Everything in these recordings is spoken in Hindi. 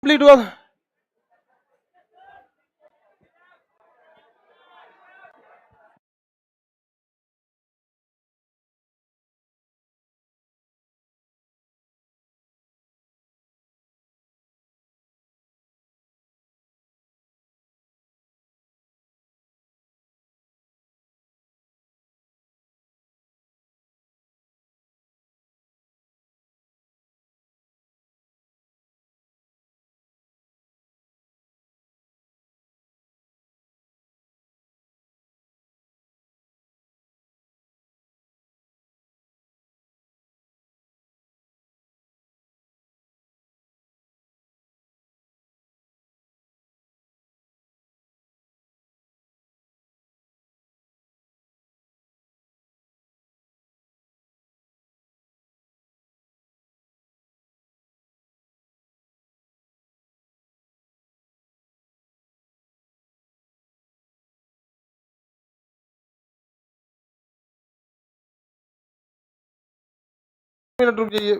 कंप्लीट हुआ। मिनट रुक जाइए।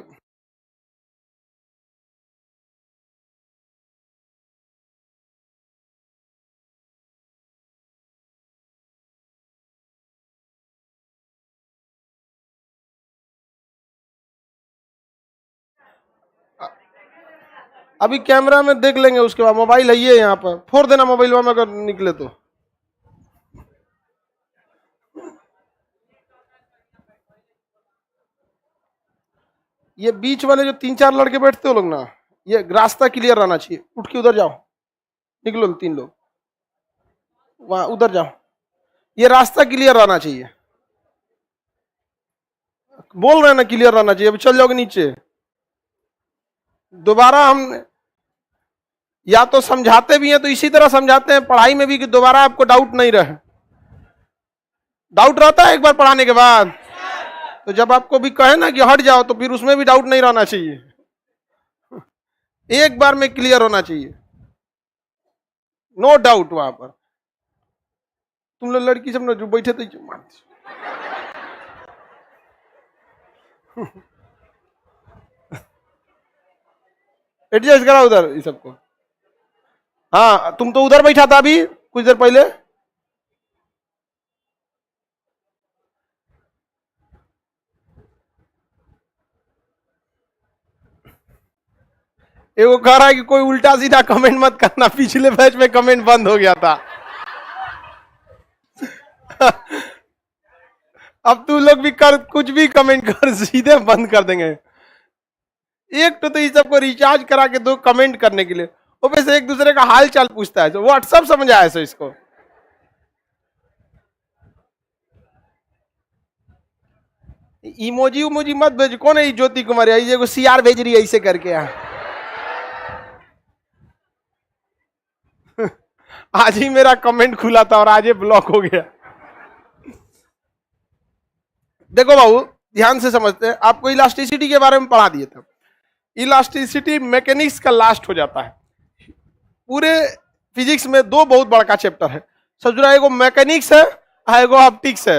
अभी कैमरा में देख लेंगे, उसके बाद मोबाइल है ये यहाँ पर, फोड़ देना मोबाइल में अगर निकले तो। ये बीच वाले जो 3-4 लड़के बैठते हो लोग ना, ये रास्ता क्लियर रहना चाहिए। उठ के उधर जाओ, निकलो 3 लोग वहां उधर जाओ, ये रास्ता क्लियर रहना चाहिए। बोल रहे हैं ना क्लियर रहना चाहिए। अभी चल जाओगे नीचे। दोबारा हम या तो समझाते भी हैं तो इसी तरह समझाते हैं पढ़ाई में भी कि दोबारा आपको डाउट नहीं रहे। डाउट रहता है एक बार पढ़ाने के बाद, तो जब आपको भी कहे ना कि हट जाओ तो फिर उसमें भी डाउट नहीं रहना चाहिए। एक बार में क्लियर होना चाहिए, नो डाउट। वहां पर तुम लोग लड़की सब ना जो बैठे थे एडजस्ट करा उधर इस सबको। हाँ तुम तो उधर बैठा था अभी कुछ देर पहले। एगो कह रहा है कि कोई उल्टा सीधा कमेंट मत करना, पिछले बैच में कमेंट बंद हो गया था। अब तू लोग भी कर, कुछ भी कमेंट कर, सीधे बंद कर देंगे। एक तो इस सबको रिचार्ज करा के दो कमेंट करने के लिए, वो वैसे एक दूसरे का हाल चाल पूछता है। व्हाट्सएप समझ आया सो इसको। इमोजी उमोजी मत भेज। कौन है ज्योति कुमार? ये सीआर भेज रही है ऐसे करके। आज ही मेरा कमेंट खुला था और आज ये ब्लॉक हो गया। देखो बाबू ध्यान से समझते हैं। आपको इलास्टिसिटी के बारे में पढ़ा दिए थे। इलास्टिसिटी मैकेनिक्स का लास्ट हो जाता है। पूरे फिजिक्स में 2 बहुत बड़ा चैप्टर है समझो। एगो मैकेनिक्स है, एगो ऑप्टिक्स है।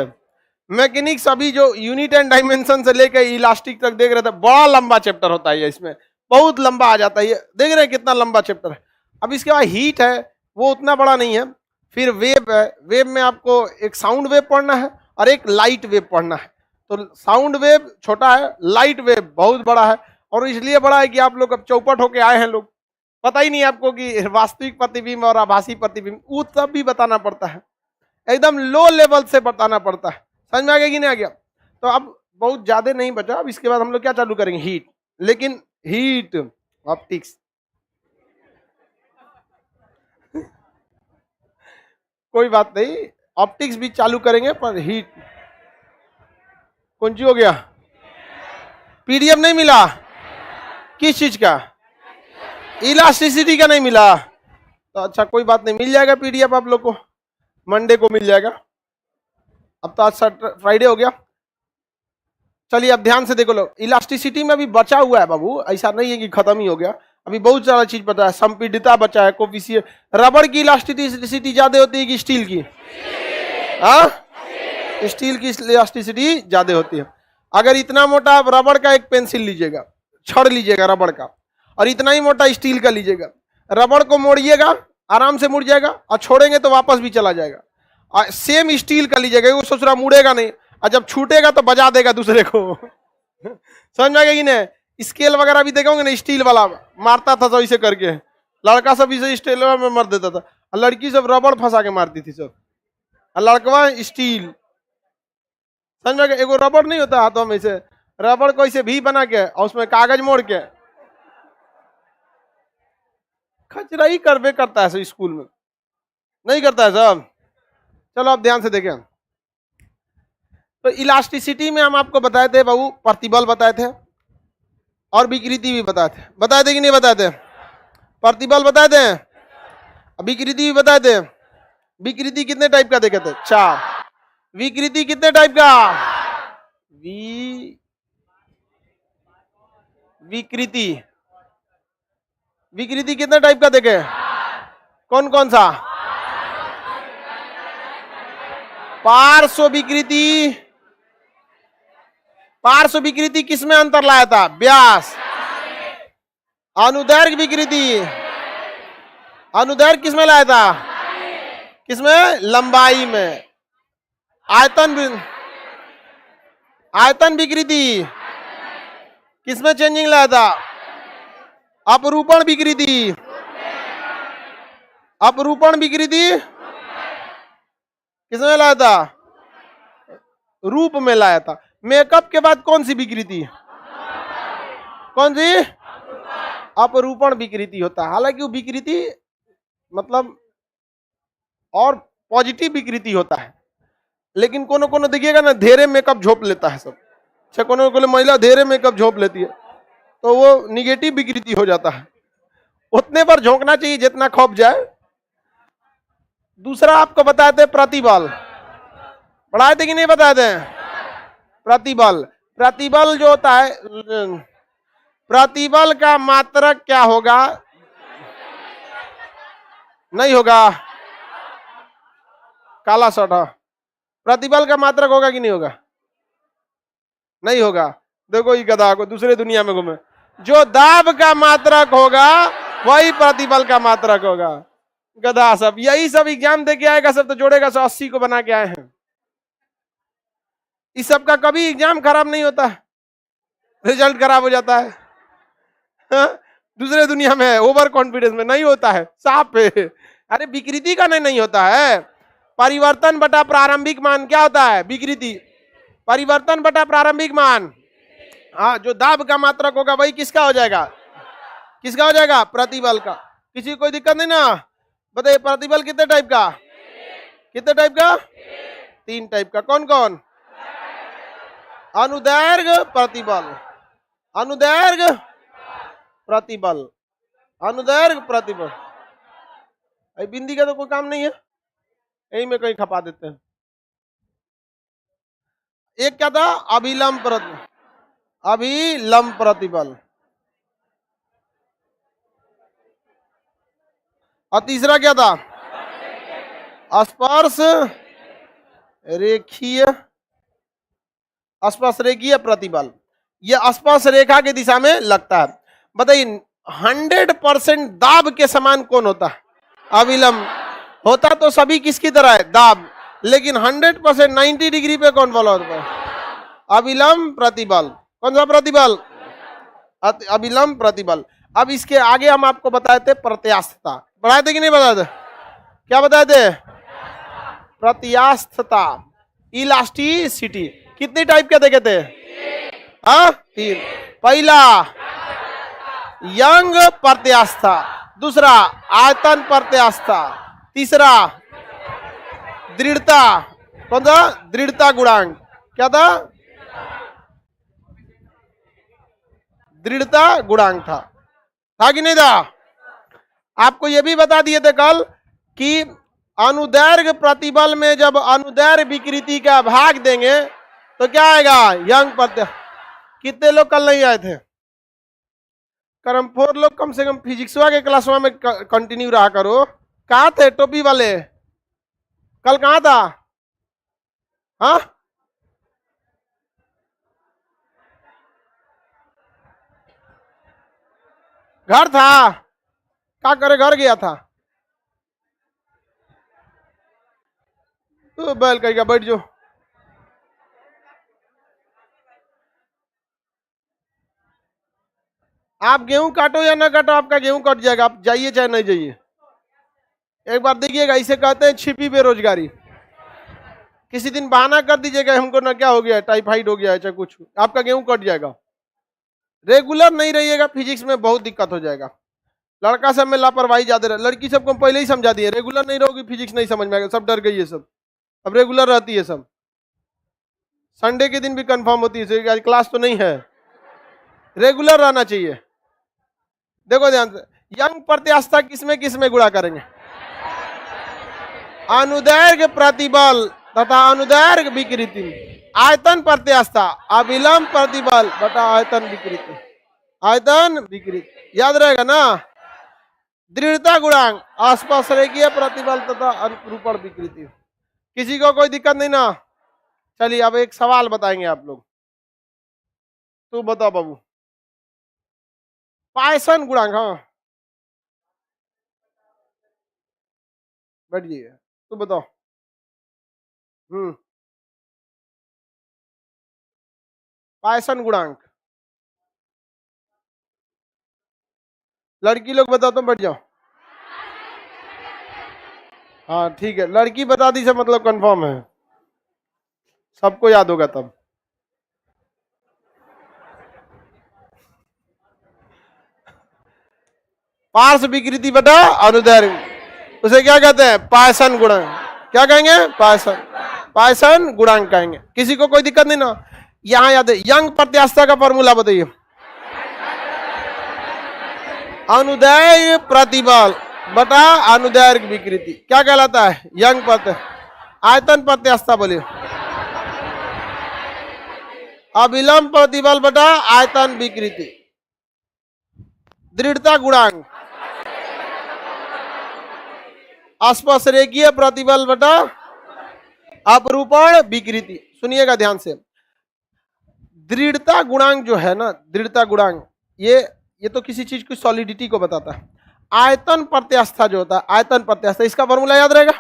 मैकेनिक्स अभी जो यूनिट एंड डायमेंशन से लेकर इलास्टिक तक देख रहे थे, बड़ा लंबा चैप्टर होता है। इसमें बहुत लंबा आ जाता है। ये देख रहे हैं कितना लंबा चैप्टर है। अब इसके बाद हीट है, वो उतना बड़ा नहीं है। फिर वेव है, वेव में आपको एक साउंड वेव पढ़ना है और एक लाइट वेव पढ़ना है। तो साउंड वेव छोटा है, लाइट वेव बहुत बड़ा है। और इसलिए बड़ा है कि आप लोग अब चौपट होके आए हैं लोग, पता ही नहीं आपको कि वास्तविक प्रतिबिंब और आभासी प्रतिबिंब वो सब भी बताना पड़ता है। एकदम लो लेवल से बताना पड़ता है। समझ में आ गया कि नहीं आ गया? तो अब बहुत ज्यादा नहीं बचा। अब इसके बाद हम लोग क्या चालू करेंगे? हीट। लेकिन हीट ऑप्टिक्स कोई बात नहीं, ऑप्टिक्स भी चालू करेंगे, पर हीट कौन सी हो गया? पीडीएफ नहीं मिला? किस चीज का? इलास्टिसिटी का नहीं मिला? तो अच्छा कोई बात नहीं, मिल जाएगा पीडीएफ आप लोग को, मंडे को मिल जाएगा। अब तो आज फ्राइडे हो गया। चलिए अब ध्यान से देखो लोग, इलास्टिसिटी में अभी बचा हुआ है बाबू, ऐसा नहीं है कि खत्म ही हो गया। अभी बहुत सारा चीज पता है। संपीडिता बचा है, कोफिशिएंट। रबड़ की इलास्टिसिटी ज्यादा होती है कि स्टील की? हाँ, स्टील की इलास्टिसिटी ज्यादा होती है। अगर इतना मोटा आप रबड़ का एक पेंसिल लीजिएगा, छड़ लीजिएगा रबड़ का, और इतना ही मोटा स्टील का लीजिएगा, रबड़ को मोड़िएगा आराम से मुड़ जाएगा, और छोड़ेंगे तो वापस भी चला जाएगा। और सेम स्टील का लीजिएगा, वो सोच रहा मुड़ेगा नहीं, और जब छूटेगा तो बजा देगा दूसरे को। समझ में आएगा कि नहीं? स्केल वगैरह भी देखोगे ना, स्टील वाला मारता था तो इसे करके, लड़का सब इसे स्टील में मार देता था, और लड़की सब रबड़ फंसा के मारती थी सब, और लड़कवा स्टील। समझ में आएगा? एगो रबड़ नहीं होता हाथों में, से रबड़ को इसे भी बना के और उसमें कागज मोड़ के खचराई करवे करता है सब स्कूल में, नहीं करता है सब। चलो आप ध्यान से देखें। तो इलास्टिसिटी में हम आपको बताए थे बाबू, प्रतिबल बताए थे और विकृति भी बताए थे कि नहीं बताए थे? प्रतिबल बताए थे, विकृति भी बताए थे। विकृति कितने टाइप का देखे थे? 4। विकृति कितने टाइप का? विकृति विकृति कितने टाइप का देखे? कौन कौन सा? पार्श्व विकृति। पार्श्व विकृति किसमें अंतर लाया था? व्यास। अनुदैर्घ्य विकृति, अनुदैर्घ्य किसमें लाया था? किसमें? लंबाई में। आयतन विकृति किसमें चेंजिंग लाया था? अपरूपण विकृति। अपरूपण विकृति किसमें लाया था? रूप में लाया था। मेकअप के बाद कौन सी विकृति? कौन सी? अपरूपण विकृति होता है। हालांकि वो विकृति मतलब और पॉजिटिव विकृति होता है, लेकिन कोनो कोनो देखिएगा ना, धेरे मेकअप झोंप लेता है सब। अच्छा, कोनो कोनो महिला धेरे मेकअप झोंप लेती है तो वो निगेटिव विकृति हो जाता है। उतने पर झोंकना चाहिए जितना खौफ जाए। दूसरा आपको बताए थे प्रतिबल, पढ़ाए थे कि नहीं बताए थे? प्रतिबल, प्रतिबल जो होता है, प्रतिबल का मात्रक क्या होगा? नहीं होगा, काला शर्ट। प्रतिबल का मात्रक होगा कि नहीं होगा? नहीं होगा। देखो ये गधा को दूसरे दुनिया में घूमे, जो दाब का मात्रक होगा वही प्रतिबल का मात्रक होगा। गधा सब यही सब एग्जाम दे के आएगा सब, तो जोड़ेगा 180 को बना के आए हैं। इस सब का कभी एग्जाम खराब नहीं होता, रिजल्ट खराब हो जाता है। हाँ? दूसरे दुनिया में ओवर कॉन्फिडेंस में नहीं होता है, साफ है। अरे विकृति का नहीं होता है। परिवर्तन बटा प्रारंभिक मान क्या होता है? विकृति। परिवर्तन बटा प्रारंभिक मान, हाँ, जो दाब का मात्रक होगा वही किसका हो जाएगा? किसका हो जाएगा? प्रतिबल का। किसी को कोई दिक्कत नहीं ना? बताइए प्रतिबल कितने टाइप का? कितने टाइप का? 3 टाइप का। कौन कौन? अनुदैर्घ्य प्रतिबल, अनुदैर्घ्य प्रतिबल, अनुदैर्घ्य प्रतिबल। बिंदी का तो कोई काम नहीं है, यही में कहीं खपा देते हैं। एक क्या था? अभिलंब प्रतिबल, अभिलंब प्रतिबल। और तीसरा क्या था? स्पर्श रेखीय, स्पर्श रेखीय प्रतिबल। यह स्पर्श रेखा की दिशा में लगता है। बताइए 100% दाब के समान कौन होता है? अभिलंब। होता तो सभी किसकी तरह है? दाब। लेकिन 100% 90 डिग्री पे कौन फॉलो होता है? अभिलंब प्रतिबल। कौन सा प्रतिबल? अभिलंब प्रतिबल। अब इसके आगे हम आपको बताए थे प्रत्यास्थता। बताए थे कि नहीं बताए थे? क्या बताए थे? प्रत्यास्थता, इलास्टिसिटी। कितनी टाइप के देखे थे? 3। पहला यंग प्रत्यास्थता, दूसरा आयतन प्रत्यास्थता, तीसरा दृढ़ता। कौन सा? दृढ़ता गुणांक। क्या था? दृढ़ता गुणांक था कि नहीं था? आपको यह भी बता दिए थे कल कि अनुदैर्घ्य प्रतिबल में जब अनुदैर्घ्य विकृति का भाग देंगे तो क्या आएगा? यंग प्रत्यास्थ। कितने लोग कल नहीं आए थे? करम 4 लोग कम से कम फिजिक्सवा के क्लासवा में कंटिन्यू रहा करो। कहाँ थे टोपी वाले? कल कहाँ था? हाँ, घर था, क्या करे, घर गया था। तो बैल कहेगा बैठ जाओ। आप गेहूं काटो या ना काटो, आपका गेहूं कट जाएगा, आप जाइए चाहे नहीं जाइए। एक बार देखिएगा, इसे कहते हैं छिपी बेरोजगारी। किसी दिन बहाना कर दीजिएगा हमको ना क्या हो गया, टाइफाइड हो गया है चाहे कुछ, आपका गेहूं कट जाएगा। रेगुलर नहीं रहिएगा, फिजिक्स में बहुत दिक्कत हो जाएगा। लड़का सब में लापरवाही ज्यादा रहे, लड़की सबको हम पहले ही समझा दिए, रेगुलर नहीं रहोगी फिजिक्स नहीं समझ में आएगा, सब डर गई है सब। अब रेगुलर रहती है सब, संडे के दिन भी कंफर्म होती है, आज क्लास तो नहीं है, रेगुलर रहना चाहिए। देखो ध्यान से, यंग प्रत्यास्था किसमें किसमें गुणा करेंगे, अनुदैर्घ्य प्रतिबल तथा अनुदैर्घ्य विकृति, आयतन प्रत्यास्था अविलंब प्रतिबल बटा आयतन विकृति, आयतन विकृति याद रहेगा ना। दृढ़ता गुणांक आसपास रेखीय प्रतिबल तथा अनुरूपण विकृति। किसी को कोई दिक्कत नहीं ना। चलिए अब एक सवाल बताएंगे आप लोग, तू बताओ बाबू, पायसन गुणांक, हाँ बैठ जाइए, तू बताओ। पायसन गुणांक, लड़की लोग बताओ, तुम बैठ जाओ। हाँ ठीक है, लड़की बता दी से मतलब कंफर्म है, सबको याद होगा तब। पार्श्व विकृति बटा अनुदैर्घ्य, उसे क्या कहते हैं, पायसन गुणांक। क्या कहेंगे, पायसन, पायसन गुणांक कहेंगे। किसी को कोई दिक्कत नहीं ना। यहां याद है, यंग प्रत्यास्था का फॉर्मूला बताइए, अनुदैर्घ्य प्रतिबल बटा अनुदैर्घ्य विकृति क्या कहलाता है, यंग प्रत्य। आयतन प्रत्यास्था बोलिए, अविलंब प्रतिबल बटा आयतन विकृति। दृढ़ता गुणांक आसपास रेखीय प्रतिबल बटा अपरूपण विकृति। सुनिएगा ध्यान से, दृढ़ता गुणांक जो है ना, दृढ़ता गुणांक ये तो किसी चीज की सॉलिडिटी को बताता है। आयतन प्रत्यास्था जो होता है, आयतन प्रत्यास्था, इसका फॉर्मूला याद रहेगा,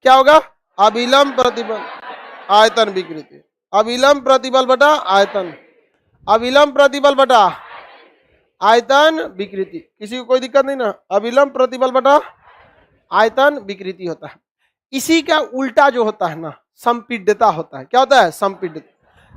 क्या होगा, अविलंब प्रतिबल आयतन विकृति, अविलंब प्रतिबल बटा आयतन, अविलंब प्रतिबल बटा आयतन विकृति। किसी को कोई दिक्कत नहीं ना, अविलंब प्रतिबल बटा आयतन विकृति होता है। इसी का उल्टा जो होता है ना, संपीड्यता होता है। क्या होता है, संपीड्यता।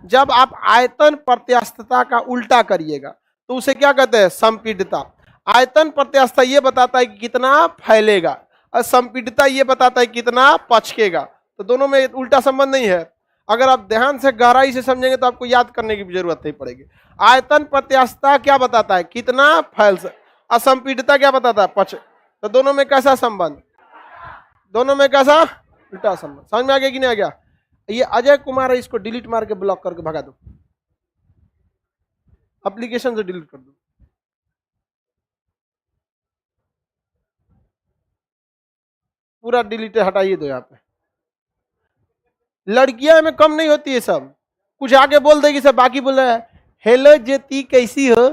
जब आप आयतन प्रत्यास्थता का उल्टा करिएगा तो उसे क्या कहते हैं, संपीड्यता। आयतन प्रत्यास्था ये बताता है कि कितना फैलेगा, और संपीड्यता ये बताता है कितना पचकेगा। तो दोनों में उल्टा संबंध नहीं है। अगर आप ध्यान से गहराई से समझेंगे तो आपको याद करने की जरूरत नहीं पड़ेगी। आयतन प्रत्यास्था क्या बताता है, कितना फैल से, असंपीड्यता क्या बताता है, पच। तो दोनों में कैसा संबंध, दोनों में कैसा उल्टा संबंध। समझ में आ गया कि नहीं आ गया। ये अजय कुमार है, इसको डिलीट मार के ब्लॉक करके भगा दो, एप्लीकेशन से डिलीट कर दो। पूरा डिलीट हटाइए दो। यहाँ पे लड़कियां में कम नहीं होती है, सब कुछ आगे बोल देगी, सब बाकी बोल रहा है हेलो ज्योति कैसी हो,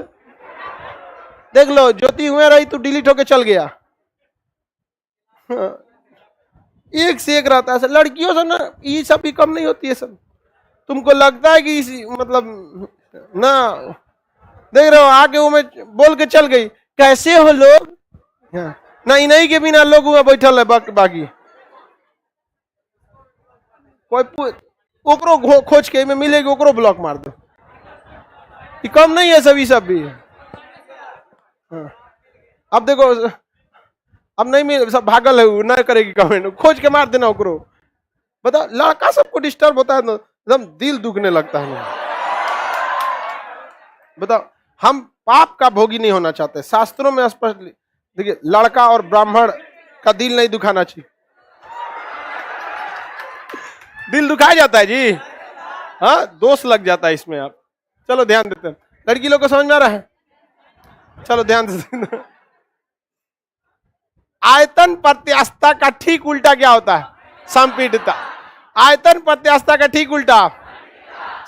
देख लो ज्योति हुए रही तो डिलीट होके चल गया। एक से एक रहता है। लड़कियों से ना ये सब भी कम नहीं होती है सब। तुमको लगता है कि मतलब ना, देख रहे हो आगे वो में बोल के चल गई, कैसे हो लोग, नहीं नहीं के बिना लोग वहां बैठल है। बाकी कोई ओकरो खोज के में मिलेगी, ओकरो ब्लॉक मार दो। ये कम नहीं है, सभी सब भी। अब देखो, अब नहीं मिल, सब भागल है, ना करेगी कमेंट, खोज के मार देना ओकरो। बताओ, लड़का सबको डिस्टर्ब होता है ना, एकदम दिल दुखने लगता है ना। बताओ, हम पाप का भोगी नहीं होना चाहते। शास्त्रों में स्पष्ट देखिए, लड़का और ब्राह्मण का दिल नहीं दुखाना चाहिए। दिल दुखाया जाता है जी, हाँ दोष लग जाता है इसमें। आप चलो ध्यान देते हैं, लड़की लोग को समझ में आ रहा है, चलो ध्यान देते। आयतन प्रत्यास्था का ठीक उल्टा क्या होता है, संपीड्यता। आयतन प्रत्यास्था का ठीक उल्टा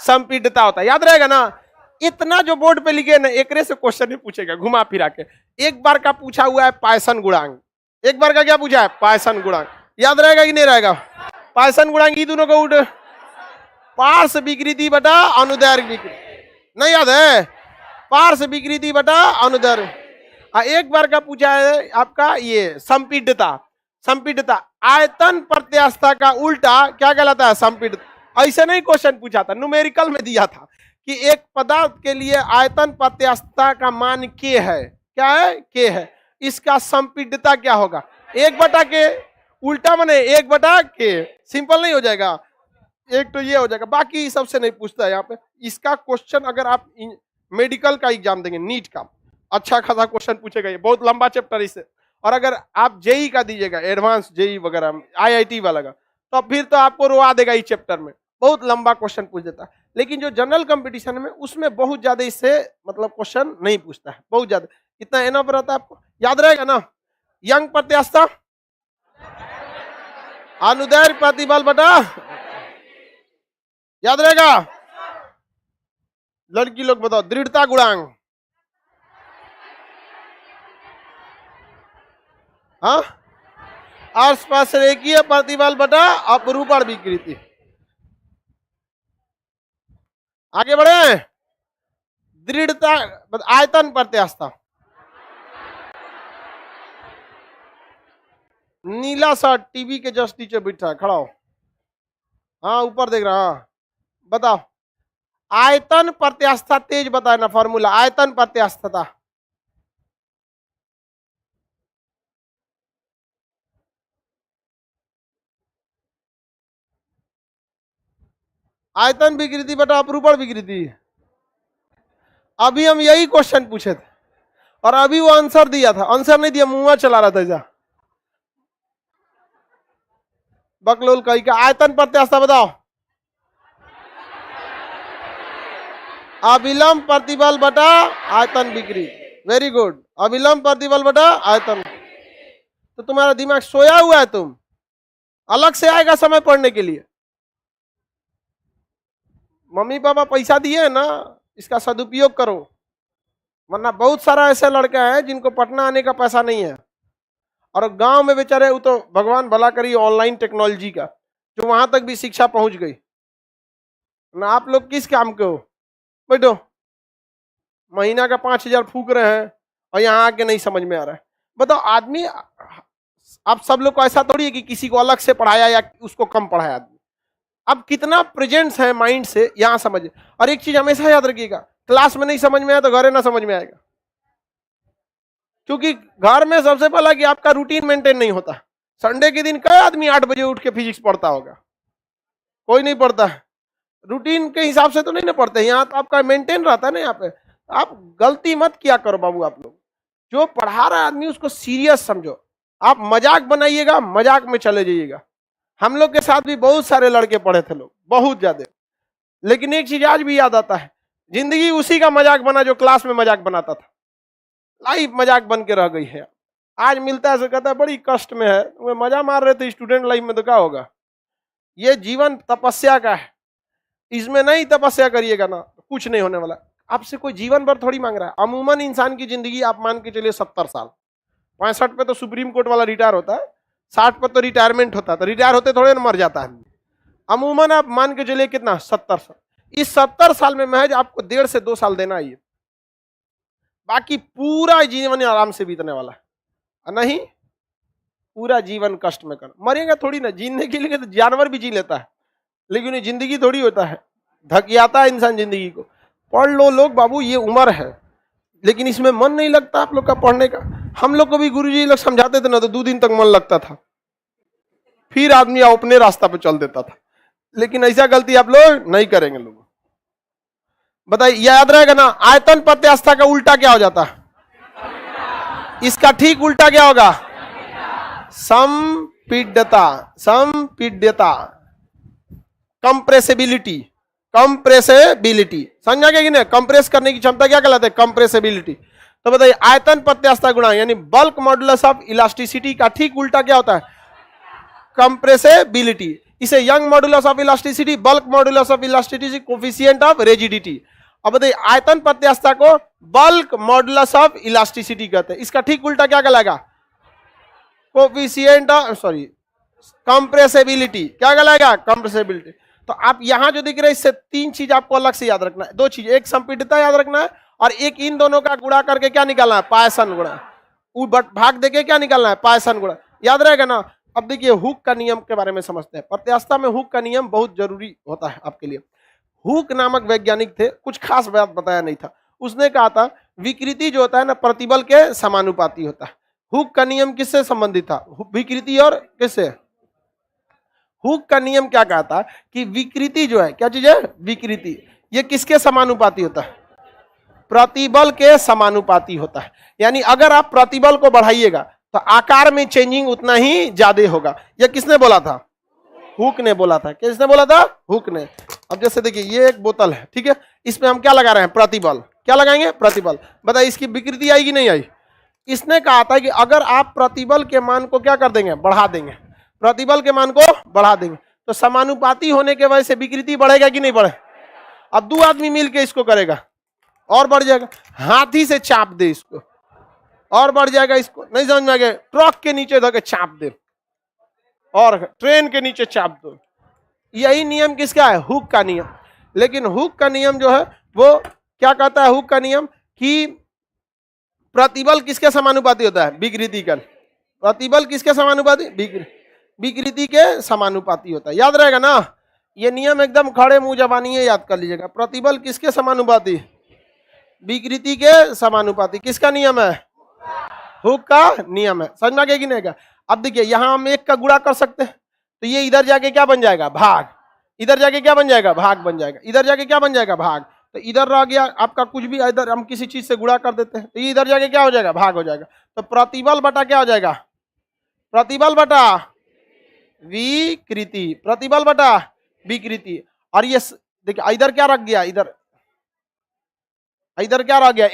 संपीड्यता होता है, याद रहेगा ना। इतना जो बोर्ड पे लिखे ना, एकरे से क्वेश्चन ही पूछेगा घुमा फिरा के। एक बार का पूछा हुआ है पायसन गुणांक, एक बार का क्या पूछा है? पायसन गुणांक। याद रहेगा कि नहीं रहेगा? पायसन गुणांक ये दोनों को उठ, पार्श्व विकृति बटा अनुदैर्घ्य विकृति, नहीं याद है? पार्श्व विकृति बटा अनुदैर्घ्य। एक बार का पूछा है आपका ये संपीड्यता, संपीड्यता आयतन प्रत्यास्थता का उल्टा क्या कहलाता है? संपीड्यता। ऐसे नहीं क्वेश्चन पूछा था, न्यूमेरिकल में दिया था कि एक पदार्थ के लिए आयतन प्रत्यास्थता का मान के है, क्या है? के है, इसका संपीड्यता क्या होगा? 1/के, उल्टा माने 1/के। सिंपल नहीं हो जाएगा? एक तो ये हो जाएगा, बाकी सबसे नहीं पूछता है यहाँ पे। इसका क्वेश्चन अगर आप मेडिकल का एग्जाम देंगे, नीट का, अच्छा खासा क्वेश्चन पूछेगा, ये बहुत लंबा चैप्टर इससे। और अगर आप जेई का दीजिएगा, एडवांस जेई वगैरह, आईआईटी वाला का, तो फिर तो आपको रोवा देगा इस चैप्टर में, बहुत लंबा क्वेश्चन पूछ देता है। लेकिन जो जनरल कंपटीशन में, उसमें बहुत ज्यादा इससे मतलब क्वेश्चन नहीं पूछता है, बहुत ज्यादा। इतना एनफ रहता है, आपको याद रहेगा ना? यंग प्रत्यास्थता, अनुदैर्घ्य प्रतिबल बटा, याद रहेगा? लड़की लोग बताओ, दृढ़ता गुणांक, हाँ, आसपास रेखीय प्रतिबल बटा अपरूपण विकृति। आगे बढ़े। दृढ़ता, आयतन प्रत्यास्थता, नीला शर्ट टीवी के जस्ट नीचे बैठा है, खड़ा हो, हाँ ऊपर देख रहा, हाँ बताओ। आयतन प्रत्यास्थता तेज बताए ना फॉर्मूला, आयतन प्रत्यास्थता। आयतन विकृति बटा अपरूपण विकृति। अभी हम यही क्वेश्चन पूछे थे और अभी वो आंसर दिया था, आंसर नहीं दिया, मुंह चला रहा था ऐसा। बकलोल कही का आयतन प्रत्यास्थता बताओ। अविलंब प्रतिबल बटा आयतन विकृति, वेरी गुड। अविलंब प्रतिबल बटा आयतन। तो तुम्हारा दिमाग सोया हुआ है, तुम अलग से आएगा समय पढ़ने के लिए। मम्मी पापा पैसा दिए ना, इसका सदुपयोग करो, वरना बहुत सारा ऐसे लड़के हैं जिनको पटना आने का पैसा नहीं है, और गांव में बेचारे, वो तो भगवान भला करिए ऑनलाइन टेक्नोलॉजी का, जो वहां तक भी शिक्षा पहुंच गई ना। आप लोग किस काम के हो? बैठो, महीना का 5,000 फूक रहे हैं और यहाँ आके नहीं समझ में आ रहा है। बताओ आदमी, आप सब लोग को ऐसा थोड़ी है कि किसी को अलग से पढ़ाया या उसको कम पढ़ाया आदमी। अब कितना प्रेजेंस है माइंड से, यहाँ समझे। और एक चीज हमेशा याद रखिएगा, क्लास में नहीं समझ में आया तो घरे ना समझ में आएगा, क्योंकि घर में सबसे पहला कि आपका रूटीन मेंटेन नहीं होता। संडे के दिन कई आदमी 8 बजे उठ के फिजिक्स पढ़ता होगा? कोई नहीं पढ़ता है। रूटीन के हिसाब से तो नहीं ना पढ़ते। यहाँ तो आपका मेंटेन रहता है ना। यहाँ पे आप गलती मत किया करो बाबू। आप लोग जो पढ़ा रहा है आदमी, उसको सीरियस समझो। आप मजाक बनाइएगा, मजाक में चले जाइएगा। हम लोग के साथ भी बहुत सारे लड़के पढ़े थे लोग, बहुत ज्यादा। लेकिन एक चीज आज भी याद आता है, जिंदगी उसी का मजाक बना जो क्लास में मजाक बनाता था। लाइफ मजाक बन के रह गई है। आज मिलता है, कहता है बड़ी कष्ट में है, तुम्हें मजा मार रहे थे स्टूडेंट लाइफ में, तो क्या होगा? ये जीवन तपस्या का है, इसमें नहीं तपस्या करिएगा ना तो कुछ नहीं होने वाला। आपसे कोई जीवन भर थोड़ी मांग रहा है। अमूमन इंसान की जिंदगी आप मान के चलिए 70 साल, 65 पे तो सुप्रीम कोर्ट वाला रिटायर होता है, 60 पर तो रिटायरमेंट होता है, तो रिटायर होते थोड़े ना मर जाता है। अमूमन आप मान के चलिए कितना, 70 साल। इस 70 साल में महज आपको 1.5 से 2 साल देना है, बाकी पूरा जीवन आराम से बीतने वाला है। नहीं, पूरा जीवन कष्ट में करना। मरेगा थोड़ी ना, जीने के लिए तो जानवर भी जी लेता है, लेकिन ये जिंदगी थोड़ी होता है, धकियाता है इंसान जिंदगी को। पढ़ लो लोग बाबू, ये उम्र है, लेकिन इसमें मन नहीं लगता आप लोग का पढ़ने का। हम लोग को भी गुरुजी लोग समझाते थे ना, तो 2 दिन तक मन लगता था, फिर आदमी अपने रास्ता पे चल देता था। लेकिन ऐसा गलती आप लोग नहीं करेंगे। लोग बताइए, याद रहेगा ना, आयतन प्रत्यास्थता का उल्टा क्या हो जाता है? इसका ठीक उल्टा क्या होगा? संपीड्यता। संपीड्यता, कंप्रेसिबिलिटी। कंप्रेसिबिलिटी समझा गया कि नहीं? कंप्रेस करने की क्षमता क्या कहलाते हैं? कंप्रेसिबिलिटी। तो बताइए, आयतन प्रत्यास्थता गुणांक यानी बल्क मॉडुलस ऑफ इलास्टिसिटी का ठीक उल्टा क्या होता है? कंप्रेसिबिलिटी। इसे young modulus of elasticity, bulk modulus of elasticity, coefficient of rigidity. अब बताइए आयतन प्रत्यास्थता को बल्क मॉडुलस ऑफ इलास्टिसिटी कहते हैं। इसका ठीक उल्टा क्या कहलाएगा? Coefficient sorry compressibility. क्या कहलाएगा? कंप्रेसिबिलिटी। तो आप यहां जो दिख रहे हैं इससे तीन चीज आपको अलग से याद रखना है, दो चीज, एक संपीडितता याद रखना है और एक इन दोनों का गुणा करके क्या निकालना है? पायसन गुणा। भाग देके क्या निकालना है? पायसन गुणा। याद रहेगा ना? अब देखिए हुक का नियम के बारे में समझते हैं। प्रत्यास्थता में हुक का नियम बहुत जरूरी होता है आपके लिए। हुक नामक वैज्ञानिक थे, कुछ खास बात बताया नहीं था। उसने कहा था विकृति जो होता है ना प्रतिबल के समानुपाती होता है। हुक का नियम किससे संबंधित था? विकृति और किससे? हुक का नियम क्या कहता है कि विकृति जो है, क्या चीज है? विकृति, ये किसके समानुपाती होता है? प्रतिबल के समानुपाती होता है। यानी अगर आप प्रतिबल को बढ़ाइएगा तो आकार में चेंजिंग उतना ही ज्यादा होगा। यह किसने बोला था? हुक ने बोला था। किसने बोला था? हुक ने। अब जैसे देखिए ये एक बोतल है, ठीक है, इसमें हम क्या लगा रहे हैं? प्रतिबल। क्या लगाएंगे? प्रतिबल। बताइए इसकी विकृति आएगी नहीं आई? इसने कहा था कि अगर आप प्रतिबल के मान को क्या कर देंगे? बढ़ा देंगे। प्रतिबल के मान को बढ़ा देंगे तो समानुपाती होने के वजह से विकृति बढ़ेगा कि नहीं बढ़े? अब दो आदमी मिलके इसको करेगा और बढ़ जाएगा। हाथी से चाप दे इसको और बढ़ जाएगा। इसको नहीं समझ में आ गया? ट्रक के नीचे धो के चाप दे और ट्रेन के नीचे चाप दो। यही नियम किसका है? हुक का नियम। लेकिन हुक का नियम जो है वो क्या कहता है? हुक का नियम कि प्रतिबल किसके समानुपाती होता है? विकृति का। प्रतिबल किसके समानुपाती? विकृति के समानुपाती होता है। याद रहेगा ना? ये नियम एकदम खड़े मुंह जबानी है, याद कर लीजिएगा। प्रतिबल किसके समानुपाती? विकृति के समानुपाती। किसका नियम है? हुक का नियम है। समझ में आ गया कि नहीं गया? अब देखिए यहां हम एक का गुणा कर सकते हैं तो ये इधर जाके क्या बन जाएगा? भाग। इधर जाके क्या बन जाएगा? भाग बन जाएगा। इधर जाके क्या बन जाएगा? भाग। तो इधर रह गया आपका कुछ भी, इधर हम किसी चीज से गुणा कर देते हैं तो ये इधर जाके क्या हो जाएगा? भाग हो जाएगा। तो प्रतिबल बटा क्या हो जाएगा? प्रतिबल बटा विकृति। प्रतिबल बटा विकृति। और ये देखिए इधर क्या रख गया? इधर क्या रह गया?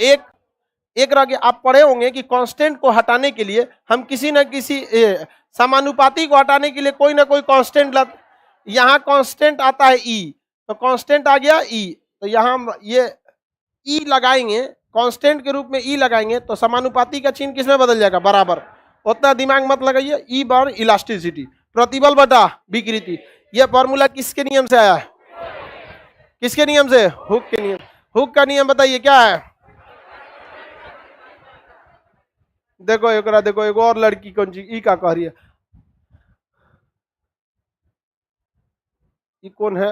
एक रह गया। आप पढ़े होंगे कि कांस्टेंट को हटाने के लिए हम किसी न किसी समानुपाती को हटाने के लिए कोई ना कोई कांस्टेंट यहाँ कांस्टेंट आता है ई, तो कांस्टेंट आ गया ई, तो यहाँ हम ये ई लगाएंगे, कांस्टेंट के रूप में ई लगाएंगे तो समानुपाती का चिन्ह किसमें बदल जाएगा? बराबर। उतना दिमाग मत लगाइए। ई बार इलास्टिसिटी, प्रतिबल बटा विकृति। यह फॉर्मूला किसके नियम से आया है? किसके नियम से? हुक के नियम। हुक का नियम बताइए क्या है? देखो एक और लड़की कौन सी ई का कह रही है? ये कौन है?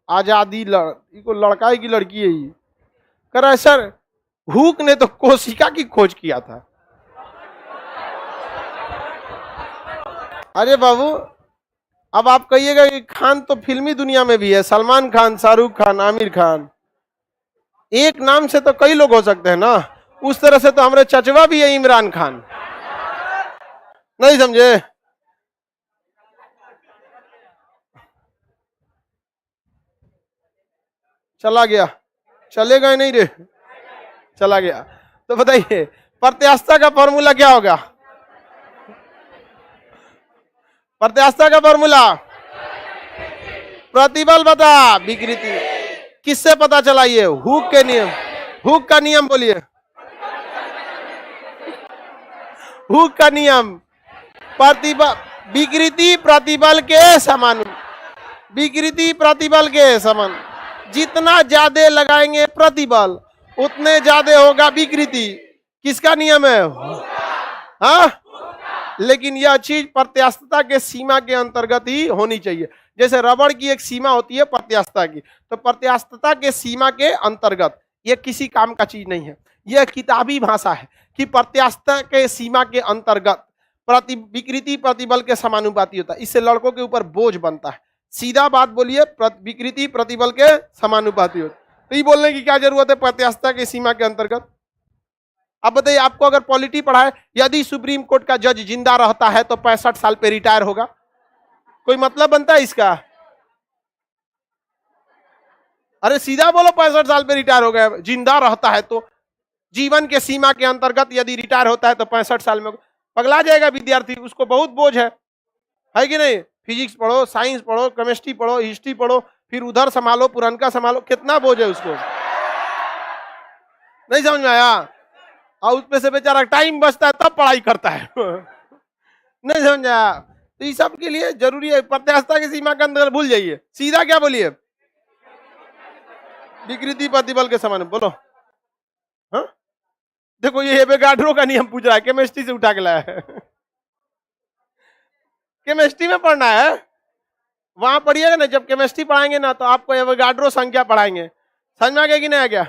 आजादी को लड़का है कि लड़की है? ये कर रहा है सर हुक ने तो कोशिका की खोज किया था। अरे बाबू अब आप कहिएगा कि खान तो फिल्मी दुनिया में भी है, सलमान खान, शाहरुख खान, आमिर खान, एक नाम से तो कई लोग हो सकते हैं ना। उस तरह से तो हमारे चचवा भी है इमरान खान। नहीं समझे? चला गया? चलेगा नहीं रे? चला गया। तो बताइए प्रत्यास्थता का फॉर्मूला क्या होगा? प्रत्यास्थता का फॉर्मूला प्रतिबल बता विकृति। किससे पता चला? ये हुक के नियम। हुक का नियम बोलिए। हुक का नियम प्रतिबल विकृति प्रतिबल के समान। विकृति प्रतिबल के समान। जितना ज्यादा लगाएंगे प्रतिबल उतने ज्यादा होगा विकृति। किसका नियम है? हाँ, लेकिन यह चीज प्रत्यास्थता के सीमा के अंतर्गत ही होनी चाहिए। जैसे रबड़ की एक सीमा होती है प्रत्यास्थता की, तो प्रत्यास्थता के सीमा के अंतर्गत यह किसी काम का चीज नहीं है। यह किताबी भाषा है कि प्रत्यास्थता के सीमा के अंतर्गत विकृति प्रतिबल के समानुपाती होता है। इससे लड़कों के ऊपर बोझ बनता है। सीधा बात बोलिए, विकृति प्रतिबल के समानुपाती होता है। तो ये बोलने की क्या जरूरत है? प्रत्यास्थता की सीमा के अंतर्गत। अब बताइए आपको अगर पॉलिटी पढ़ा है, यदि सुप्रीम कोर्ट का जज जिंदा रहता है तो 65 साल पे रिटायर होगा, कोई मतलब बनता है इसका? अरे सीधा बोलो 65 साल पे रिटायर हो गया। जिंदा रहता है तो जीवन के सीमा के अंतर्गत यदि रिटायर होता है तो 65 साल में पगला जाएगा विद्यार्थी। उसको बहुत बोझ है कि नहीं? फिजिक्स पढ़ो, साइंस पढ़ो, केमिस्ट्री पढ़ो, हिस्ट्री पढ़ो, फिर उधर संभालो, पुरनका संभालो, कितना बोझ है उसको। नहीं समझ में आया? और उसमें से बेचारा टाइम बचता है तब पढ़ाई करता है। नहीं समझ आया? तो इस सब के लिए जरूरी है प्रत्यास्थता की सीमा के अंदर भूल जाइए, सीधा क्या बोलिए, विकृति प्रतिबल के समान। बोलो हाँ? देखो ये एवोगाड्रो का नियम पूछ रहा है, केमिस्ट्री से उठा के लाया है। केमिस्ट्री में पढ़ना है, वहां पढ़िएगा ना, जब केमिस्ट्री पढ़ाएंगे ना तो आपको एवोगाड्रो संख्या पढ़ाएंगे, समझ में आ गया कि नहीं आ गया?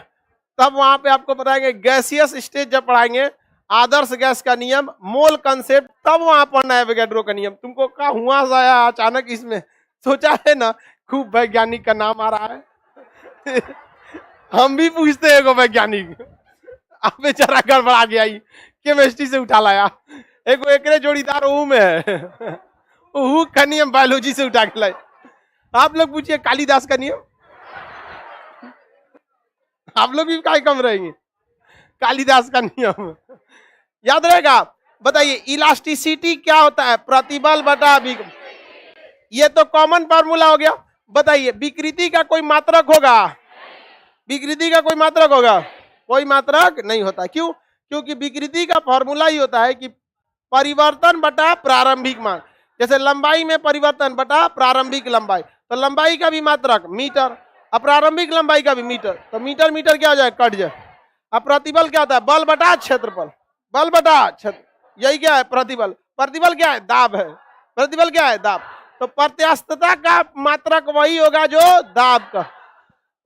तब वहां पे आपको बताएंगे गैसियस स्टेज जब पढ़ाएंगे, आदर्श गैस का नियम, मोल कंसेप्ट, तब वहां पढ़ना है एवोगाड्रो का नियम। तुमको क्या हुआ आया अचानक इसमें, सोचा है ना खूब वैज्ञानिक का नाम आ रहा है। हम भी पूछते हैं वैज्ञानिक, अब बेचारा गड़बड़ा गया, केमिस्ट्री से उठा लाया। एक जोड़ीदार ऊ में है, ऊ का नियम बायोलॉजी से उठा के लाए। आप लोग पूछिए कालिदास का नियम, आप लोग भी काय कम रहेंगे। कालिदास का नियम याद रहेगा? बताइए इलास्टिसिटी क्या होता है? प्रतिबल बटा ये तो कॉमन फार्मूला हो गया। बताइए विकृति का कोई मात्रक होगा? विकृति का कोई मात्रक होगा? कोई मात्रक नहीं होता। क्यों? क्योंकि विकृति का फॉर्मूला ही होता है कि परिवर्तन बटा प्रारंभिक मान। जैसे लंबाई में परिवर्तन बटा प्रारंभिक लंबाई, तो लंबाई का भी मात्रक मीटर, अब प्रारंभिक लंबाई का भी मीटर, तो मीटर मीटर क्या हो जाए, कट जाए। अब प्रतिबल क्या होता है? बल बटा क्षेत्रफल, बल बटा क्षेत्र, यही क्या है प्रतिबल। प्रतिबल क्या है? दाब है। प्रतिबल क्या है? दाब। तो प्रत्यास्थता का मात्रक वही होगा जो दाब का,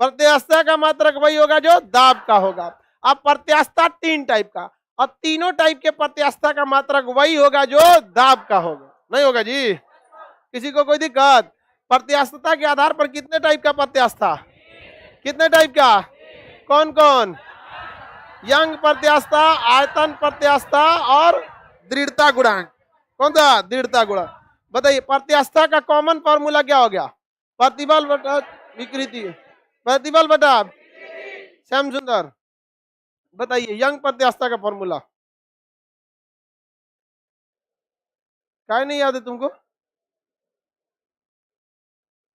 प्रत्यास्थता का मात्रक वही होगा जो दाब का होगा। अब प्रत्यास्थता 3 टाइप का, और तीनों टाइप के प्रत्यास्थता का मात्रक वही होगा जो दाब का होगा। नहीं होगा जी? किसी को कोई दिक्कत? प्रत्यास्थता के आधार पर कितने टाइप का प्रत्यास्था? कितने टाइप का? कौन कौन? यंग प्रत्यास्था, आयतन प्रत्यास्था और दृढ़ता गुणांक। कौन सा? दृढ़ता गुणांक। बताइए प्रत्यास्था का कॉमन फॉर्मूला क्या हो गया? प्रतिबल बटा विकृति, प्रतिबल बटा। श्याम सुंदर बताइए यंग प्रत्यास्था का फॉर्मूला। क्या नहीं याद है तुमको?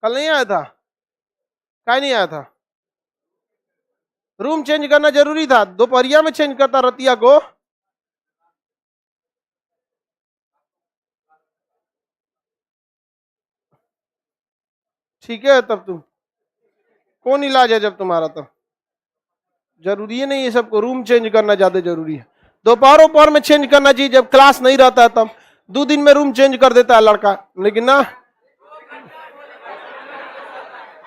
कल नहीं आया था? क्या नहीं आया था? रूम चेंज करना जरूरी था, दोपहरिया में चेंज करता रतिया को। ठीक है तब तुम, कौन इलाज है जब तुम्हारा? तब जरूरी है नहीं ये सबको, रूम चेंज करना ज्यादा जरूरी है। दोपहर में चेंज करना चाहिए जब क्लास नहीं रहता है, तब 2 दिन में रूम चेंज कर देता है लड़का, लेकिन ना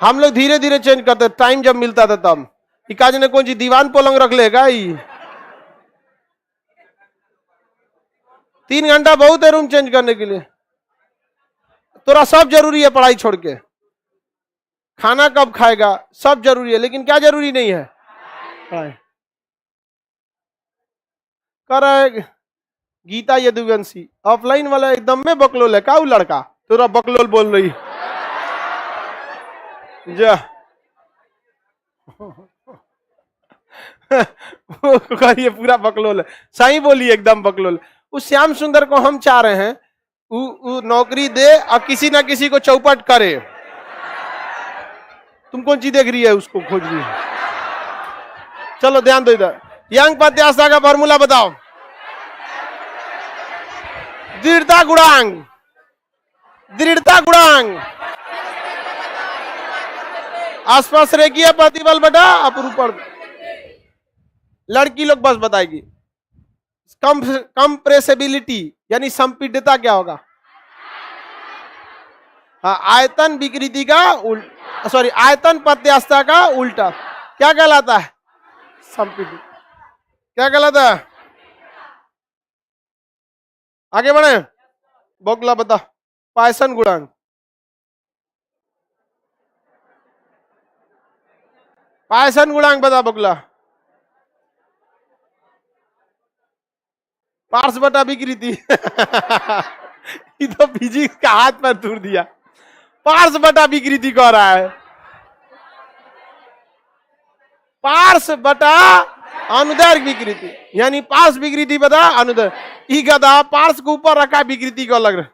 हम लोग धीरे धीरे चेंज करते, टाइम जब मिलता था तब। काज ने कौन सी दीवान पलंग रख लेगा? 3 घंटा बहुत है रूम चेंज करने के लिए। तोरा सब जरूरी है, पढ़ाई छोड़ के खाना कब खाएगा सब जरूरी है, लेकिन क्या जरूरी नहीं है? पढ़ाई कर। गीता यदुवंशी ऑफलाइन वाला एकदम में बकलोल है। का लड़का तोरा बकलोल बोल रही जा। ये पूरा बकलोल है, सही बोली, एकदम बकलोल। उस श्याम सुंदर को हम चाह रहे हैं नौकरी दे और किसी ना किसी को चौपट करे। तुम कौन चीज देख रही है? उसको खोज रही है। चलो ध्यान दो इधर। यंग प्रत्यास्था का फॉर्मूला बताओ। दृढ़ता गुणांक, दृढ़ता गुणांक आसपास रेखीय प्रतिबल बटा अपरूपण। लड़की लोग बस बताएगी। कंप्रेसिबिलिटी यानी संपीड्यता क्या होगा? हाँ, आयतन विकृति का उल्टा, सॉरी आयतन प्रत्यास्था का उल्टा क्या कहलाता है? संपीडित। क्या कहलाता है? आगे बढ़े, बोगला बता। पायसन गुणांक, पायसन गुणांक बता बोगला। पार्स बटा विकृति। ये तो फिजिक्स का हाथ पर तोड़ दिया। पार्स बटा विकृति कह रहा है। पार्स बटा अनुदैर्घ्य विकृति, यानी पार्स विकृति बता अनुदैर्घ्य। गधा पार्स को ऊपर रखा, विकृति को अलग रहा।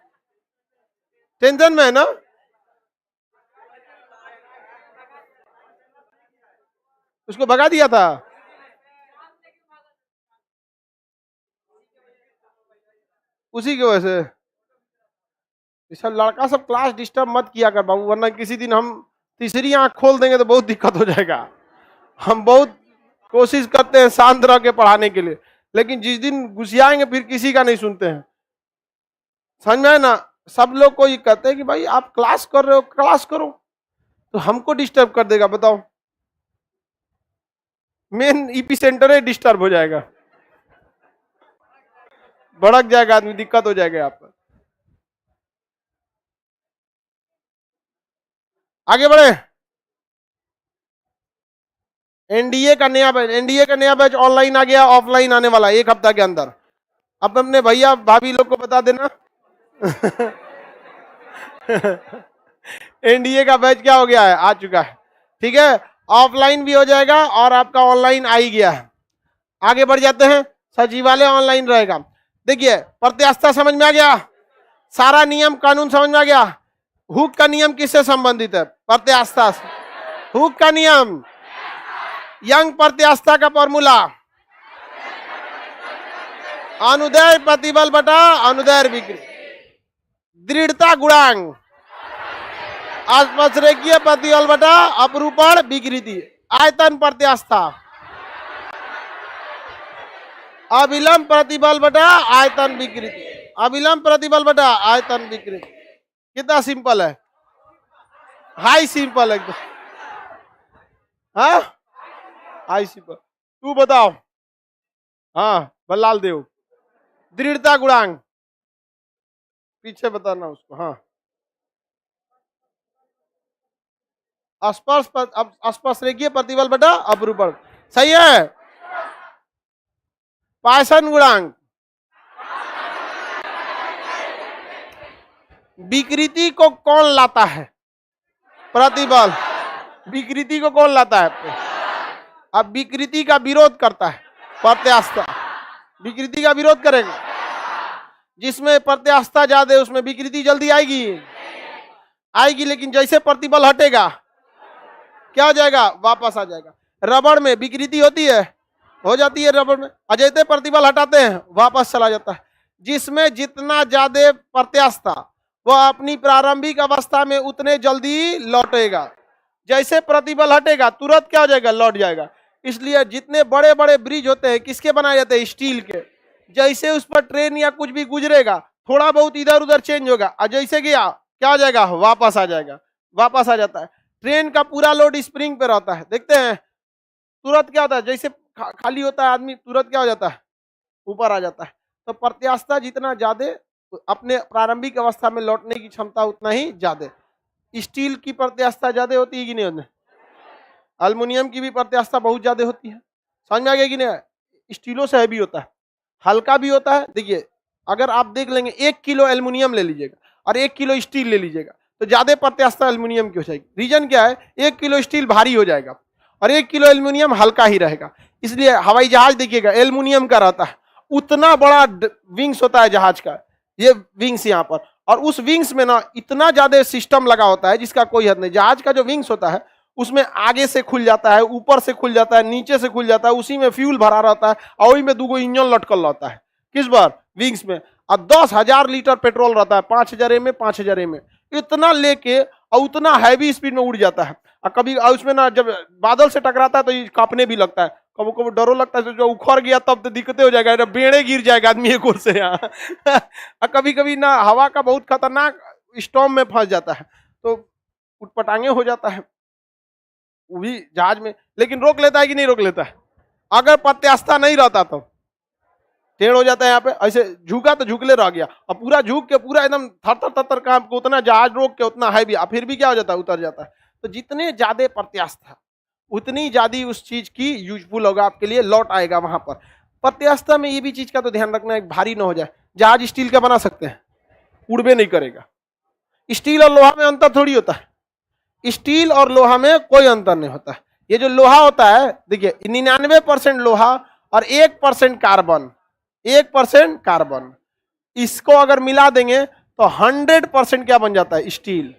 टेंशन में है ना? उसको भगा दिया था। उसी की वजह से ये सब लड़का सब क्लास डिस्टर्ब मत किया कर बाबू, वरना किसी दिन हम तीसरी आंख खोल देंगे तो बहुत दिक्कत हो जाएगा। हम बहुत कोशिश करते हैं शांत रह के पढ़ाने के लिए, लेकिन जिस दिन घुसियाएंगे फिर किसी का नहीं सुनते हैं। समझ में आए ना? सब लोग को ये कहते हैं कि भाई आप क्लास कर रहे हो, क्लास करो, तो हमको डिस्टर्ब कर देगा, बताओ। मेन ईपी सेंटर है, डिस्टर्ब हो जाएगा, भड़क जाएगा आदमी, दिक्कत हो जाएगा यहाँ पर। आगे बढ़े। एनडीए का नया बैच ऑनलाइन आ गया, ऑफलाइन आने वाला 1 हफ्ता के अंदर। अब अपने भैया भाभी लोग को बता देना एनडीए का बैच क्या हो गया है, आ चुका है। ठीक है, ऑफलाइन भी हो जाएगा और आपका ऑनलाइन आ ही गया है। आगे बढ़ जाते हैं। सचिवालय ऑनलाइन रहेगा। देखिए, प्रत्यास्था समझ में आ गया, सारा नियम कानून समझ में आ गया। हुक का नियम किससे संबंधित है? प्रत्यास्था से। हुक का नियम, यंग प्रत्यास्था का फॉर्मूला, अनुदैर्य प्रतिबल बटा अनुदैर्य विकृति, दृढ़ता गुणांक, अस्पर्शरेखीय प्रतिबल बटा अपरूपण विकृति, आयतन प्रत्यास्था, अविलंब प्रतिबल बटा आयतन विकृति, अविलंब प्रतिबल बटा आयतन विकृति। कितना सिंपल है, हाई सिंपल एकदम। हाँ, हाई सिंपल। तू बताओ। हाँ, बल्लाल देव। दृढ़ता गुणांक पीछे बताना उसको। हाँ, स्पर्शरेखीय प्रतिबल बटा अपरूपण, सही है। पायसन गुणांक, विकृति को कौन लाता है? प्रतिबल। विकृति को कौन लाता है? अब विकृति का विरोध करता है प्रत्यास्था, विकृति का विरोध करेगा। जिसमें प्रत्यास्था ज्यादा है उसमें विकृति जल्दी आएगी, लेकिन जैसे प्रतिबल हटेगा क्या हो जाएगा? वापस आ जाएगा। रबड़ में विकृति होती है, हो जाती है रबड़ में, अजैसे प्रतिबल हटाते हैं वापस चला जाता है। जिसमें जितना ज्यादा प्रत्यास्था वह अपनी प्रारंभिक अवस्था में उतने जल्दी लौटेगा, जैसे प्रतिबल हटेगा तुरंत क्या हो जाएगा? लौट जाएगा। इसलिए जितने बड़े बड़े ब्रिज होते हैं किसके बनाए जाते हैं? स्टील के। जैसे उस पर ट्रेन या कुछ भी गुजरेगा थोड़ा बहुत इधर उधर चेंज होगा और जैसे गया क्या हो जाएगा? वापस आ जाएगा, वापस आ जाता है। ट्रेन का पूरा लोड स्प्रिंग पे रहता है, देखते हैं तुरंत क्या होता है? जैसे खाली होता है आदमी तुरंत क्या हो जाता है? ऊपर आ जाता है। तो प्रत्यास्था जितना ज्यादा अपने प्रारंभिक अवस्था में लौटने की क्षमता उतना ही ज्यादा। स्टील की प्रत्यास्था ज्यादा होती है कि नहीं होती? अल्युमिनियम की भी प्रत्यास्था बहुत ज्यादा होती है। समझ में आ गया कि नहीं? स्टीलों से हैवी होता है, हल्का भी होता है। देखिए, अगर आप देख लेंगे 1 किलो एल्युमिनियम ले लीजिएगा और 1 किलो स्टील ले लीजिएगा तो ज्यादा प्रत्यास्था एल्युमिनियम की हो जाएगी। रीजन क्या है? 1 किलो स्टील भारी हो जाएगा और 1 किलो एल्युमिनियम हल्का ही रहेगा। इसलिए हवाई जहाज देखिएगा एल्युमिनियम का रहता है, उतना बड़ा विंग्स होता है जहाज का, ये विंग्स यहाँ पर, और उस विंग्स में ना इतना ज्यादा सिस्टम लगा होता है जिसका कोई हद नहीं। जहाज का जो विंग्स होता है उसमें आगे से खुल जाता है, ऊपर से खुल जाता है, नीचे से खुल जाता है, उसी में फ्यूल भरा रहता है और वही में 2 इंजन लटकल रहता है। किस बार? विंग्स में। और 10,000 लीटर पेट्रोल रहता है, 5,000 एम, 5,000 एम, इतना लेके और उतना हैवी स्पीड में उड़ जाता है। और कभी उसमें ना जब बादल से टकराता है तो ये कांपने भी लगता है, कभी कभी डरो लगता है, जो उखड़ गया तब तो दिक्कतें हो जाएगा, बेड़े गिर जाएगा आदमी एक ओर से यहाँ और कभी कभी ना हवा का बहुत खतरनाक स्टॉर्म में फंस जाता है तो उटपटांगे हो जाता है वो भी जहाज में। लेकिन रोक लेता है कि नहीं रोक लेता है? अगर प्रत्यास्था नहीं रहता तो टेढ़ हो जाता है, यहाँ पे ऐसे झुका तो झुकले रह गया और पूरा झुक के पूरा एकदम थर काम को उतना जहाज रोक के उतना है भी, फिर भी क्या हो जाता है? उतर जाता है। तो जितने ज्यादा प्रत्यास्था उतनी ज्यादा उस चीज की यूजफुल होगा आपके लिए, लौट आएगा वहां पर। प्रत्यास्था में ये भी चीज का तो ध्यान रखना है भारी ना हो जाए। जहाज स्टील का बना सकते हैं, उड़बे नहीं करेगा। स्टील और लोहा में अंतर थोड़ी होता है, स्टील और लोहा में कोई अंतर नहीं होता है। ये जो लोहा होता है देखिए 99% लोहा और 1% कार्बन, 1% कार्बन, इसको अगर मिला देंगे तो 100% क्या बन जाता है? स्टील।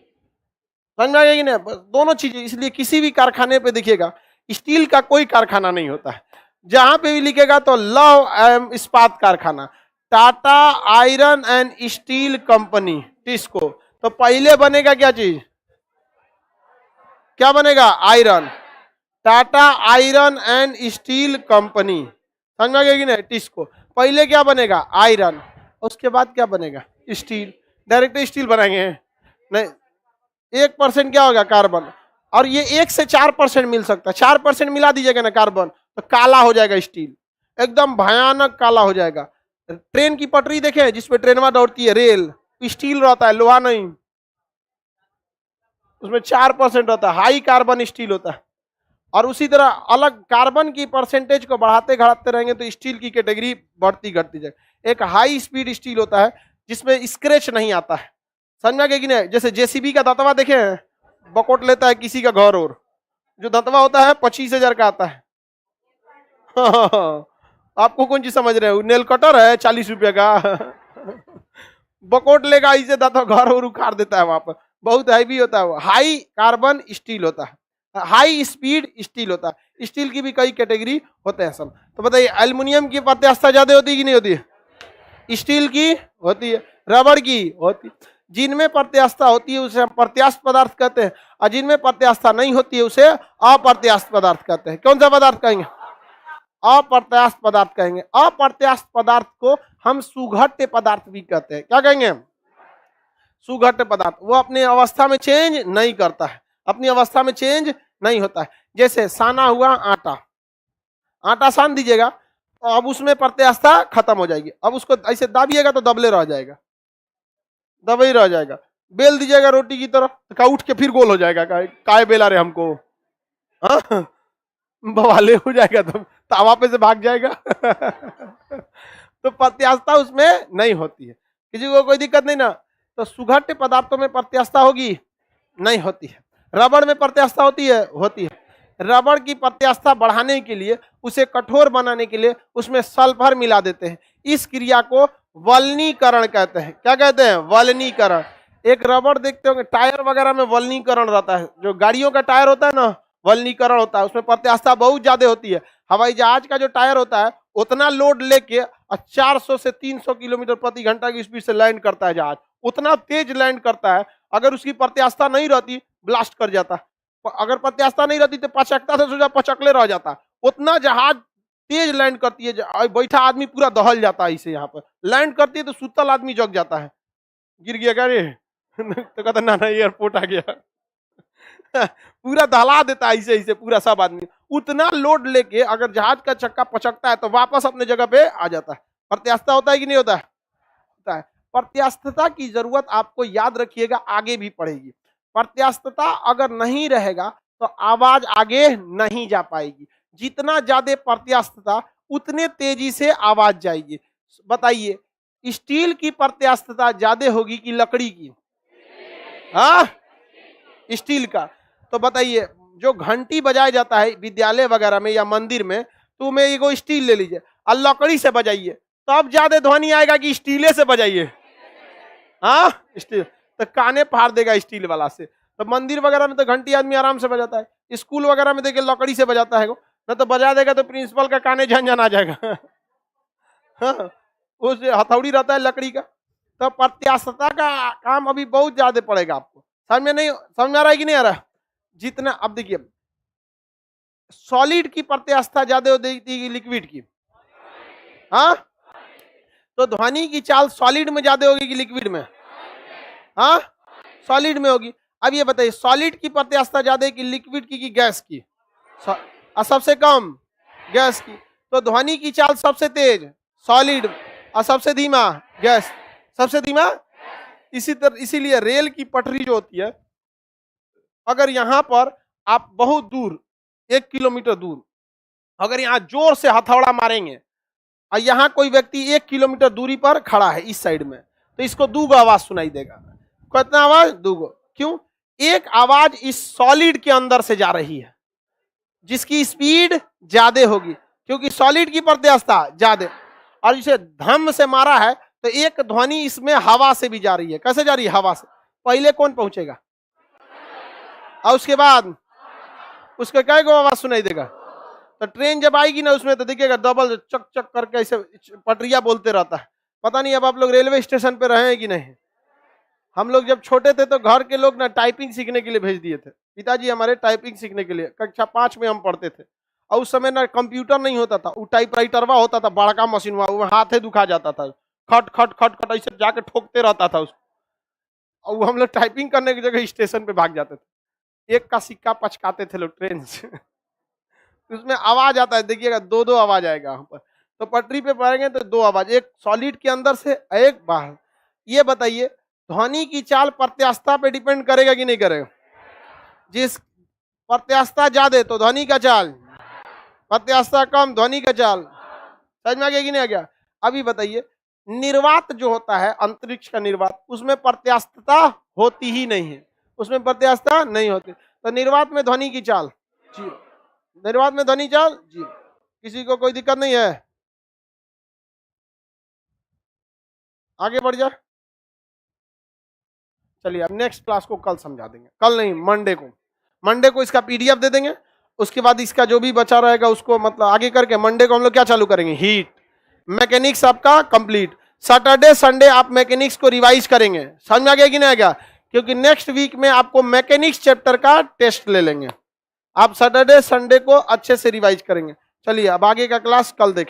समझ में आ गया कि नहीं? दोनों चीजें। इसलिए किसी भी कारखाने पे देखिएगा स्टील का कोई कारखाना नहीं होता है। जहां पे भी लिखेगा तो लव इस्पात कारखाना, Tata iron and steel company TISCO, तो पहले बनेगा क्या चीज, क्या बनेगा, iron, Tata iron and steel company, समझ में आ गया कि नहीं, टिस्को, पहले क्या बनेगा, आयरन, उसके बाद क्या बनेगा, स्टील, डायरेक्ट स्टील बनाएंगे नहीं, 1% क्या होगा, कार्बन, और ये 1 से 4% मिल सकता है, 4% मिला दीजिएगा ना कार्बन तो काला हो जाएगा स्टील, एकदम भयानक काला हो जाएगा। ट्रेन की पटरी देखे जिसपे ट्रेनवा दौड़ती है, रेल, स्टील रहता है, लोहा नहीं, उसमें 4% रहता है, हाई कार्बन स्टील होता है। और उसी तरह अलग कार्बन की परसेंटेज को बढ़ाते घटाते रहेंगे तो स्टील की कैटेगरी बढ़ती घटती जाए। एक हाई स्पीड स्टील होता है जिसमें स्क्रैच नहीं आता है, समझ में आ गया कि नहीं, जैसे जेसीबी का दांतवा देखे हैं, बकोट लेता है किसी का घर, और जो दांतवा होता है 25,000 का आता है। आपको कौन चीज समझ रहे हो, नेल कटर है 40 रुपये का, बकोट लेगा इसे दांतवा घर और उखाड़ देता है वहां पर, बहुत हैवी होता है वो, हाई कार्बन स्टील होता है, हाई स्पीड स्टील होता है। स्टील की भी कई कैटेगरी होते हैं सब। तो बताइए एल्युमिनियम की प्रत्यास्थता ज्यादा होती है कि नहीं होती है, स्टील की होती है, रबड़ की होती है। जिनमें प्रत्यास्थता होती है उसे हम प्रत्यास्थ पदार्थ कहते हैं, और जिनमें प्रत्यास्थता नहीं होती है उसे अप्रत्यास्थ पदार्थ कहते हैं। कौन सा पदार्थ कहेंगे, अप्रत्यास्थ पदार्थ कहेंगे। अप्रत्यास्थ पदार्थ को हम सुघट्य पदार्थ भी कहते हैं। क्या कहेंगे, सुघट्य पदार्थ, वो अपनी अवस्था में चेंज नहीं करता है, अपनी अवस्था में चेंज नहीं होता है। जैसे साना हुआ आटा, आटा सान दीजिएगा तो अब उसमें प्रत्यास्थता खत्म हो जाएगी, अब उसको ऐसे दाबिएगा तो दबले रह जाएगा, दबे रह जाएगा। बेल दीजिएगा रोटी की तरह तो उठ के फिर गोल हो जाएगा, काय बेला रे हमको, बवाले हो जाएगा, तो तावा पे से भाग जाएगा। तो प्रत्यास्थता उसमें नहीं होती है, किसी को कोई दिक्कत नहीं ना। तो सुघट्य पदार्थों में प्रत्यास्थता होगी, नहीं होती है। रबड़ में प्रत्यास्थता होती है, होती है। रबड़ की प्रत्यास्थता बढ़ाने के लिए, उसे कठोर बनाने के लिए उसमें सल्फर मिला देते हैं। इस क्रिया को वल्नीकरण कहते हैं। क्या कहते हैं, वल्नीकरण। एक रबड़ देखते होंगे टायर वगैरह में वल्नीकरण रहता है, जो गाड़ियों का टायर होता है ना, वल्नीकरण होता है, उसमें प्रत्यास्थता बहुत ज्यादा होती है। हवाई जहाज का जो टायर होता है उतना लोड लेके 400 से 300 किलोमीटर प्रति घंटा की स्पीड से लैंड करता है जहाज, उतना तेज लैंड करता है। अगर उसकी प्रत्यास्थता नहीं रहती ब्लास्ट कर जाता, अगर प्रत्यास्थता नहीं रहती तो पचकता से सोचा पचकले रह जाता। उतना जहाज तेज लैंड करती है, बैठा आदमी पूरा दहल जाता है। इसे यहाँ पर लैंड करती है तो सुतल आदमी जग जाता है, गिर गया क्या रे, तो कहता ना एयरपोर्ट आ गया। पूरा दहला देता है इसे, इसे पूरा सब आदमी। उतना लोड लेके अगर जहाज का चक्का पचकता है तो वापस अपने जगह पे आ जाता है। प्रत्यास्थता होता है कि नहीं होता है, होता है। प्रत्यास्थता की जरूरत आपको याद रखिएगा, आगे भी पड़ेगी। प्रत्यास्थता अगर नहीं रहेगा तो आवाज आगे नहीं जा पाएगी। जितना ज्यादा प्रत्यास्थता उतने तेजी से आवाज जाएगी। बताइए स्टील की प्रत्यास्थता ज्यादा होगी कि लकड़ी की, हाँ स्टील का। तो बताइए जो घंटी बजाया जाता है विद्यालय वगैरह में या मंदिर में, तो मैं एगो स्टील ले लीजिए और लकड़ी से बजाइए, तब ज्यादा ध्वनि आएगा कि स्टीले से बजाइए, हाँ स्टील तो काने फाड़ देगा स्टील वाला से। तो मंदिर वगैरह में तो घंटी आदमी आराम से बजाता है, स्कूल वगैरह में देखिए लकड़ी से बजाता है, ना तो बजा देगा तो प्रिंसिपल का काने झंझन आ जाएगा। हाँ उस हथौड़ी रहता है लकड़ी का। तो प्रत्यास्थता का काम अभी बहुत ज्यादा पड़ेगा आपको। समझ में नहीं, समझ में आ रहा है कि नहीं आ रहा। जितना अब देखिए सॉलिड की प्रत्यास्थता ज्यादा होती है लिक्विड की, हाँ तो ध्वनि की चाल सॉलिड में ज्यादा होगी कि लिक्विड में, हाँ सॉलिड में होगी। अब ये बताइए सॉलिड की प्रत्यास्थता ज्यादा है कि लिक्विड की गैस की, और सबसे कम गैस की। तो ध्वनि की चाल सबसे तेज सॉलिड और सबसे धीमा गैस, सबसे धीमा। इसीलिए रेल की पटरी जो होती है, अगर यहां पर आप बहुत दूर 1 किलोमीटर दूर अगर यहाँ जोर से हथौड़ा मारेंगे और यहाँ कोई व्यक्ति 1 किलोमीटर दूरी पर खड़ा है इस साइड में, तो इसको दूगो आवाज सुनाई देगा। कितना आवाज, दूगो। क्यों, एक आवाज इस सॉलिड के अंदर से जा रही है जिसकी स्पीड ज्यादा होगी, क्योंकि सॉलिड की प्रत्यास्थता ज्यादा, और इसे धम से मारा है तो एक ध्वनि इसमें हवा से भी जा रही है। कैसे जा रही है, हवा से। पहले कौन पहुंचेगा और उसका क्या को आवाज सुनाई देगा? तो ट्रेन जब आएगी ना उसमें तो दिखेगा डबल चक चक करके ऐसे पटरिया बोलते रहता है। पता नहीं अब आप लोग रेलवे स्टेशन पे रहे हैं कि नहीं। हम लोग जब छोटे थे तो घर के लोग ना टाइपिंग सीखने के लिए भेज दिए थे, पिताजी हमारे टाइपिंग सीखने के लिए। कक्षा 5 में हम पढ़ते थे और उस समय ना कंप्यूटर नहीं होता था, वो टाइपराइटरवा होता था, बड़का मशीन हुआ, वो हाथे दुखा जाता था, खट खट खट खट ऐसे जाके ठोकते रहता था उसको, और वो हम लोग टाइपिंग करने की जगह स्टेशन पे भाग जाते थे। एक का सिक्का पचकाते थे लोग ट्रेन से उसमें आवाज आता है, देखिएगा दो दो आवाज आएगा वहां पर। तो पटरी पे पड़ेंगे तो दो आवाज, एक सॉलिड के अंदर से, एक बाहर। ये बताइए ध्वनि की चाल प्रत्यास्थता पे डिपेंड करेगा कि नहीं करेगा? जिस प्रत्यास्थता ज्यादा तो ध्वनि का चाल, प्रत्यास्थता कम ध्वनि का चाल। समझ में आ गया कि नहीं आ गया? अभी बताइए निर्वात जो होता है, अंतरिक्ष का निर्वात, उसमें प्रत्यास्थता होती ही नहीं है, उसमें प्रत्यास्थता नहीं होती। तो निर्वात में ध्वनि की चाल जीरो, निर्वात में ध्वनि चाल जीरो। किसी को कोई दिक्कत नहीं है? आगे बढ़ जा। चलिए अब नेक्स्ट क्लास को कल समझा देंगे, कल नहीं मंडे को इसका पीडीएफ दे देंगे। उसके बाद इसका जो भी बचा रहेगा उसको मतलब आगे करके मंडे को हम लोग क्या चालू करेंगे, हीट मैकेनिक्स आपका कंप्लीट। सैटरडे संडे आप मैकेनिक्स को रिवाइज करेंगे। समझ में आ गया कि नहीं आ गया? क्योंकि नेक्स्ट वीक में आपको मैकेनिक्स चैप्टर का टेस्ट ले लेंगे। आप सैटरडे संडे को अच्छे से रिवाइज करेंगे। चलिए अब आगे का क्लास कल देखें।